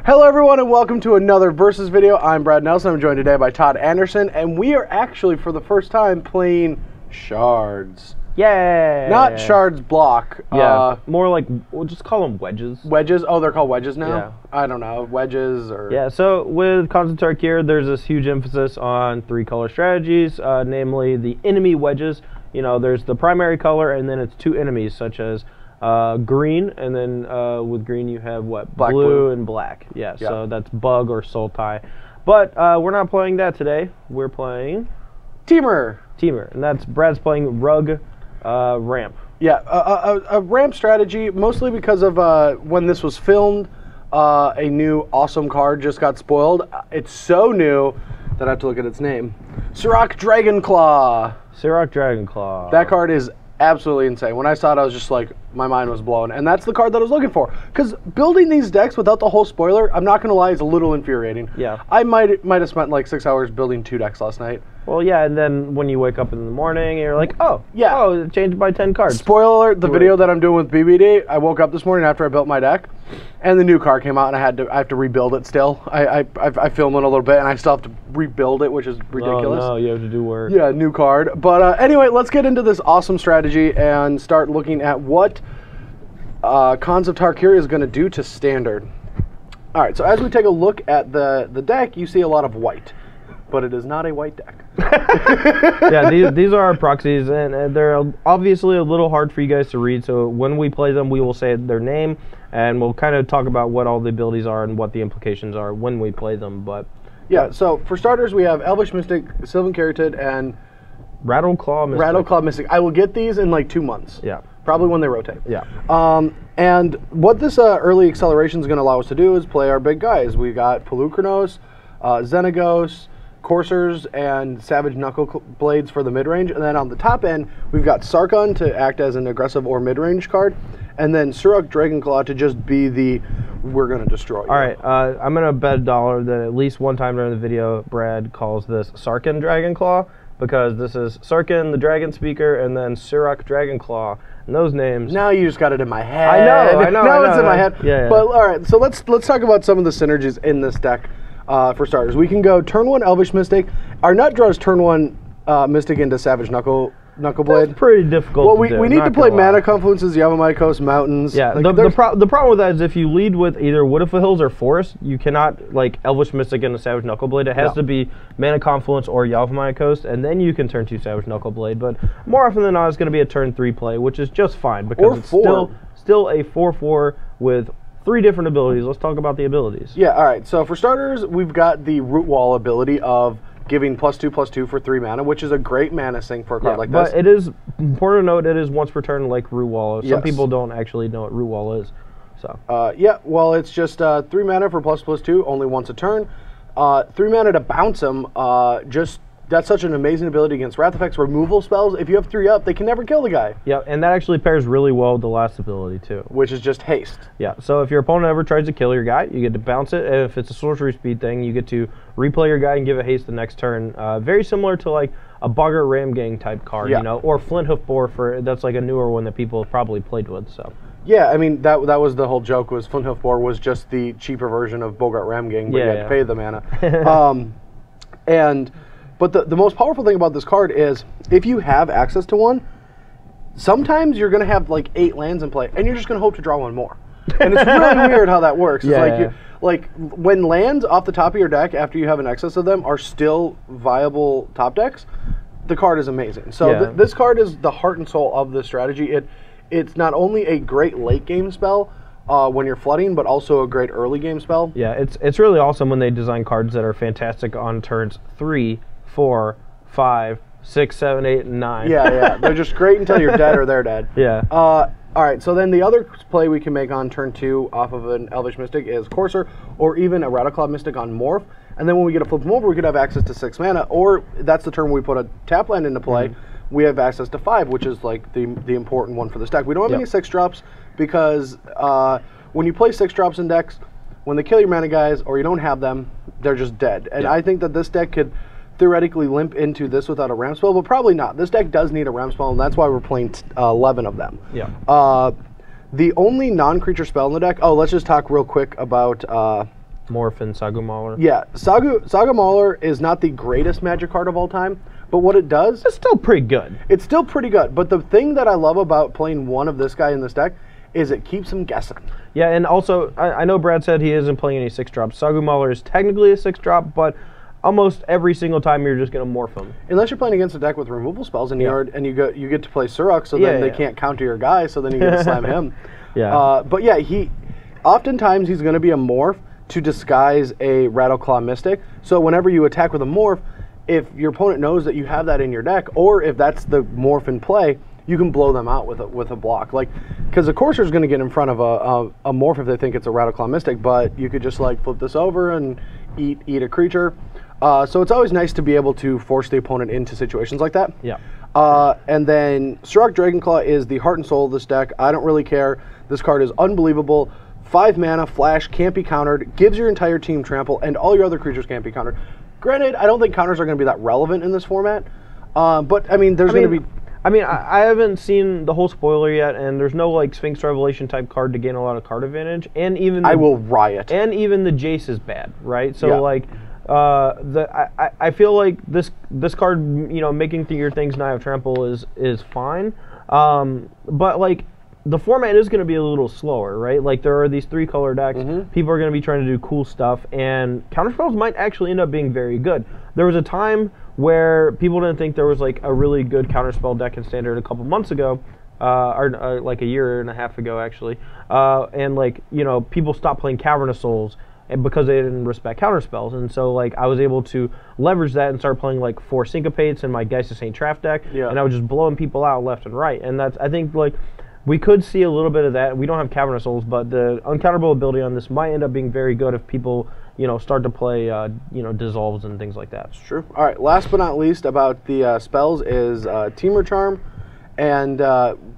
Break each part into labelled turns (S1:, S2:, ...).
S1: Hello everyone and welcome to another Versus video. I'm Brad Nelson. I'm joined today by Todd Anderson, and we are actually for the first time playing Shards.
S2: Yay!
S1: Not Shards block.
S2: Yeah, more like, we'll just call them wedges.
S1: Wedges? Oh, they're called wedges now?
S2: Yeah.
S1: I don't know, wedges or...
S2: Yeah, so with Khans of Tarkir, there's this huge emphasis on three-color strategies, namely the enemy wedges. You know, there's the primary color, and then it's two enemies, such as green, and then with green you have what?
S1: Black,
S2: blue, and black. Yeah, so that's Bug or Sultai. But we're not playing that today. We're playing...
S1: Teamer,
S2: and that's Brad's playing Rug Ramp.
S1: Yeah, a ramp strategy, mostly because of when this was filmed, a new awesome card just got spoiled. It's so new that I have to look at its name. Sirach Dragonclaw.
S2: Sirach Dragonclaw.
S1: That card is absolutely insane. When I saw it, I was just like, my mind was blown. And that's the card that I was looking for. Because building these decks without the whole spoiler, I'm not going to lie, is a little infuriating.
S2: Yeah.
S1: I might have spent like 6 hours building 2 decks last night.
S2: Well, yeah, and then when you wake up in the morning, you're like, oh,
S1: yeah,
S2: oh, it changed by 10 cards.
S1: Spoiler alert, the video that I'm doing with BBD, I woke up this morning after I built my deck, and the new card came out, and I have to rebuild it still. I filmed it a little bit, and I still have to rebuild it, which is ridiculous.
S2: Oh, no, you have to do work.
S1: Yeah, new card. But anyway, let's get into this awesome strategy and start looking at what Khans of Tarkir is going to do to Standard. All right, so as we take a look at the deck, you see a lot of white, but it is not a white deck.
S2: Yeah, these are our proxies, and they're obviously a little hard for you guys to read, so when we play them, we will say their name, and we'll kind of talk about what all the abilities are and what the implications are when we play them. But
S1: yeah, so for starters, we have Elvish Mystic, Sylvan Caryatid, and
S2: Rattleclaw Mystic.
S1: Rattleclaw Mystic. I will get these in like 2 months.
S2: Yeah.
S1: Probably when they rotate.
S2: Yeah.
S1: And what this early acceleration is going to allow us to do is play our big guys. We got Polukranos, Xenagos, Coursers, and Savage Knuckle Blades for the mid-range. And then on the top end, we've got Sarkhan to act as an aggressive or mid-range card. And then Sirach Dragonclaw to just be the, we're going to destroy you.
S2: All right, I'm going to bet $1 that at least one time during the video, Brad calls this Sarkhan Dragonclaw, because this is Sarkhan, the Dragon Speaker, and then Sirach Dragonclaw. And those names...
S1: Now you just got it in my head.
S2: I know.
S1: Now it's in my head.
S2: Yeah.
S1: But all right, so let's talk about some of the synergies in this deck. For starters, we can go turn 1 Elvish Mystic. Our nut draws turn 1 Mystic into Savage Knuckleblade.
S2: That's pretty difficult.
S1: Well, we need to play mana confluences, Yavimaya Coast, mountains.
S2: Yeah,
S1: like,
S2: the problem with that is if you lead with either Wood of the Hills or Forest, you cannot like Elvish Mystic into Savage Knuckleblade. It has to be mana confluence or Yavimaya Coast, and then you can turn 2 Savage Knuckleblade. But more often than not, it's going to be a turn 3 play, which is just fine because it's still a 4/4 with 3 different abilities. Let's talk about the abilities.
S1: Yeah, all right. So for starters, we've got the Root Wall ability of giving +2/+2 for 3 mana, which is a great mana sink for a card like this.
S2: But it is important to note it is once per turn like Root Wall. Some people don't actually know what Root Wall is. So
S1: yeah, well, it's just 3 mana for +2/+2, only once a turn. 3 mana to bounce them. That's such an amazing ability against Wrath Effects. Removal spells, if you have 3 up, they can never kill the guy.
S2: Yeah, and that actually pairs really well with the last ability, too.
S1: Which is just haste.
S2: Yeah, so if your opponent ever tries to kill your guy, you get to bounce it. And if it's a sorcery speed thing, you get to replay your guy and give it haste the next turn. Very similar to like a Boggart Ram Gang type card, you know, or Flint Hoof Boar, that's like a newer one that people have probably played with, so.
S1: Yeah, I mean, that was the whole joke, was Flint Hoof Boar was just the cheaper version of Boggart Ram Gang, but you had to pay the mana. But the most powerful thing about this card is if you have access to one, sometimes you're going to have like 8 lands in play, and you're just going to hope to draw one more. And it's really weird how that works. It's like when lands off the top of your deck after you have an excess of them are still viable top decks, the card is amazing. So this card is the heart and soul of this strategy. It's not only a great late game spell when you're flooding, but also a great early game spell.
S2: Yeah, it's really awesome when they design cards that are fantastic on turns 3, 4, 5, 6, 7, 8, and 9.
S1: Yeah. They're just great until you're dead or they're dead.
S2: Yeah.
S1: All right, so then the other play we can make on turn 2 off of an Elvish Mystic is Courser, or even a Rattleclaw Mystic on Morph. And then when we get a flip them over, we could have access to 6 mana, or that's the turn we put a tap land into play. We have access to 5, which is like the important one for this deck. We don't have any 6-drops because when you play 6-drops in decks, when they kill your mana guys or you don't have them, they're just dead. And I think that this deck could theoretically limp into this without a ramp spell, but probably not. This deck does need a ramp spell, and that's why we're playing 11 of them.
S2: Yeah.
S1: The only non-creature spell in the deck... Oh, let's just talk real quick about
S2: Morph and Sagu Mauler.
S1: Yeah, Saga Mauler is not the greatest Magic card of all time, but what it does...
S2: It's still pretty good.
S1: It's still pretty good, but the thing that I love about playing one of this guy in this deck is it keeps him guessing.
S2: Yeah, and also, I know Brad said he isn't playing any 6-drops. Sagu Mauler is technically a 6-drop, but almost every single time you're just going to morph him.
S1: Unless you're playing against a deck with removal spells, and you get to play Suruk, so then they can't counter your guy, so then you get to slam him.
S2: Yeah.
S1: But yeah, oftentimes he's going to be a morph to disguise a Rattleclaw Mystic. So whenever you attack with a morph, if your opponent knows that you have that in your deck, or if that's the morph in play, you can blow them out with a block. Like, because the Courser's going to get in front of a morph if they think it's a Rattleclaw Mystic, but you could just like flip this over and eat a creature. So it's always nice to be able to force the opponent into situations like that.
S2: Yeah.
S1: And then Suruk Dragonclaw is the heart and soul of this deck. I don't really care. This card is unbelievable. 5 mana, flash, can't be countered, gives your entire team trample, and all your other creatures can't be countered. Granted, I don't think counters are going to be that relevant in this format, but I mean, there's going to be...
S2: I mean, I haven't seen the whole spoiler yet, and there's no like Sphinx Revelation type card to gain a lot of card advantage, and even
S1: I will riot.
S2: And even the Jace is bad, right? So like, I feel like this card, you know, making your things not have trample is fine, but like the format is going to be a little slower, right? Like there are these 3-color decks. People are going to be trying to do cool stuff, and counterspells might actually end up being very good. There was a time where people didn't think there was like a really good counterspell deck in Standard a couple months ago, or like a year and a half ago actually, and like, you know, people stopped playing Cavernous Souls and because they didn't respect counterspells, and so like I was able to leverage that and start playing like 4 Syncopates in my Geist of St. Traff deck, and I was just blowing people out left and right, and that's, I think, like, we could see a little bit of that. We don't have Cavernous Souls, but the uncounterable ability on this might end up being very good if people, you know, start to play, you know, dissolves and things like that.
S1: It's true. All right, last but not least about the spells is Temur Charm, and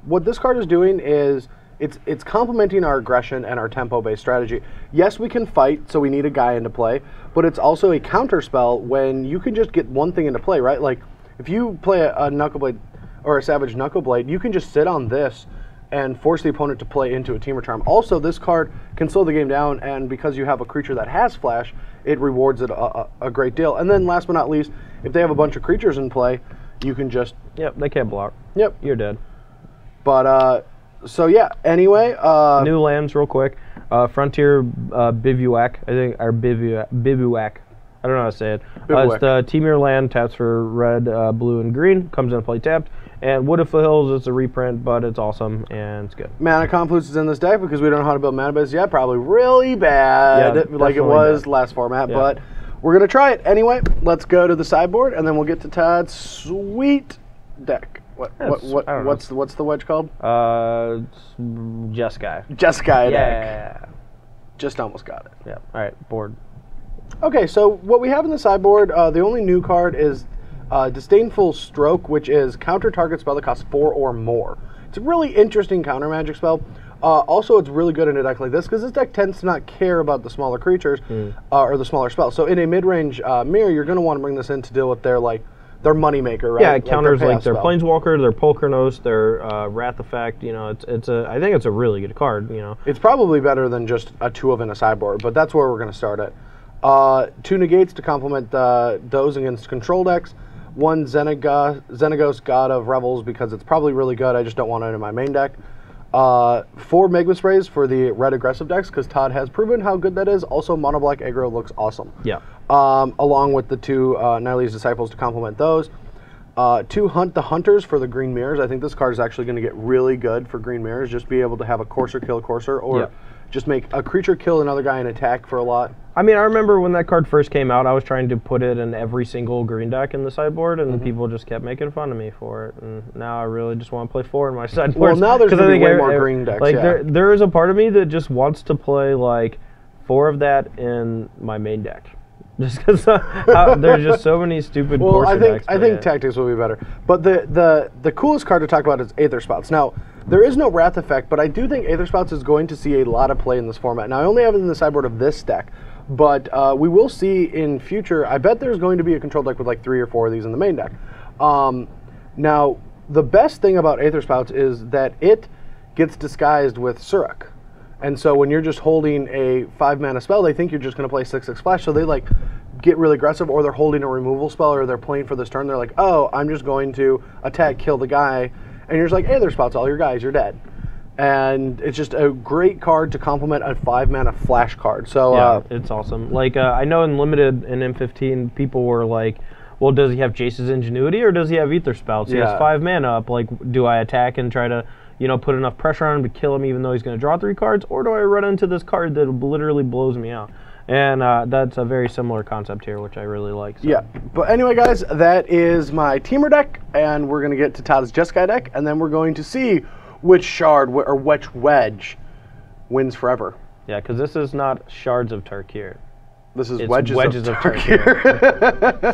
S1: what this card is doing is it's complementing our aggression and our tempo-based strategy. Yes, we can fight, so we need a guy into play, but it's also a counter spell when you can just get one thing into play, right? Like, if you play a Knuckleblade or a Savage Knuckleblade, you can just sit on this and force the opponent to play into a Temur Charm. Also, this card can slow the game down, and because you have a creature that has flash, it rewards it a great deal. And then last but not least, if they have a bunch of creatures in play, you can just...
S2: Yep, they can't block.
S1: Yep.
S2: You're dead.
S1: But, so yeah, anyway...
S2: new lands, real quick. Frontier Bivouac, I think, or Bivouac. I don't know how to say it. It's the Temur land, taps for red, blue, and green, comes in play tapped. And Wood of Foothills, it's a reprint, but it's awesome, and it's good.
S1: Mana Confluence is in this deck because we don't know how to build mana base yet. Probably really bad, like it was last format, but we're going to try it. Anyway, let's go to the sideboard, and then we'll get to Todd's sweet deck. What's the wedge called?
S2: Jeskai.
S1: Jeskai deck. Just almost got it.
S2: Yeah. All right, board.
S1: Okay, so what we have in the sideboard, the only new card is Disdainful Stroke, which is counter target spell that costs 4 or more. It's a really interesting counter magic spell. Also, it's really good in a deck like this because this deck tends to not care about the smaller creatures or the smaller spells. So in a mid-range mirror, you're going to want to bring this in to deal with their moneymaker, right?
S2: Yeah, it counters like their Planeswalker, their Polkarnos, their Wrath Effect. You know, I think it's a really good card. You know, it's
S1: probably better than just a 2 of in a sideboard, but that's where we're going to start it. 2 negates to complement those against control decks. 1 Xenagos, God of Revels, because it's probably really good. I just don't want it in my main deck. 4 Magma Sprays for the red aggressive decks, because Todd has proven how good that is. Also, Mono Black aggro looks awesome.
S2: Yeah.
S1: Along with the 2 Nylee's Disciples to complement those. 2 Hunt the Hunters for the green mirrors. I think this card is actually going to get really good for green mirrors. Just be able to have a Courser kill Courser, or just make a creature kill another guy and attack for a lot.
S2: I mean, I remember when that card first came out, I was trying to put it in every single green deck in the sideboard, and people just kept making fun of me for it. And now I really just want to play 4 in my sideboard.
S1: Well, now there's going to be way more green decks.
S2: Like there is a part of me that just wants to play like 4 of that in my main deck. Just because there's just so many stupid decks.
S1: I think Tactics will be better. But the coolest card to talk about is Aether Spouts. Now, there is no Wrath Effect, but I do think Aether Spouts is going to see a lot of play in this format. Now, I only have it in the sideboard of this deck, but we will see in future. I bet there's going to be a control deck with like 3 or 4 of these in the main deck. Now, the best thing about Aether Spouts is that it gets disguised with Suruk. And so when you're just holding a 5-mana spell, they think you're just going to play 6/6 flash, so they like get really aggressive, or they're holding a removal spell, or they're playing for this turn. They're like, oh, I'm just going to attack, kill the guy, and you're just like, hey, there's spots all your guys, you're dead. And it's just a great card to complement a 5-mana flash card. So
S2: yeah, it's awesome. Like I know in Limited in M15, people were like, well, does he have Jace's Ingenuity or does he have Ether Spouts? He has 5 mana up. Like, do I attack and try to, you know, put enough pressure on him to kill him even though he's going to draw 3 cards, or do I run into this card that literally blows me out? And that's a very similar concept here, which I really like. So.
S1: Yeah, but anyway, guys, that is my Teamer deck, and we're going to get to Todd's Jeskai deck, and then we're going to see which shard or which wedge wins forever.
S2: Yeah, because this is not Shards of Tarkir.
S1: This is
S2: it's
S1: wedges of Tarkir.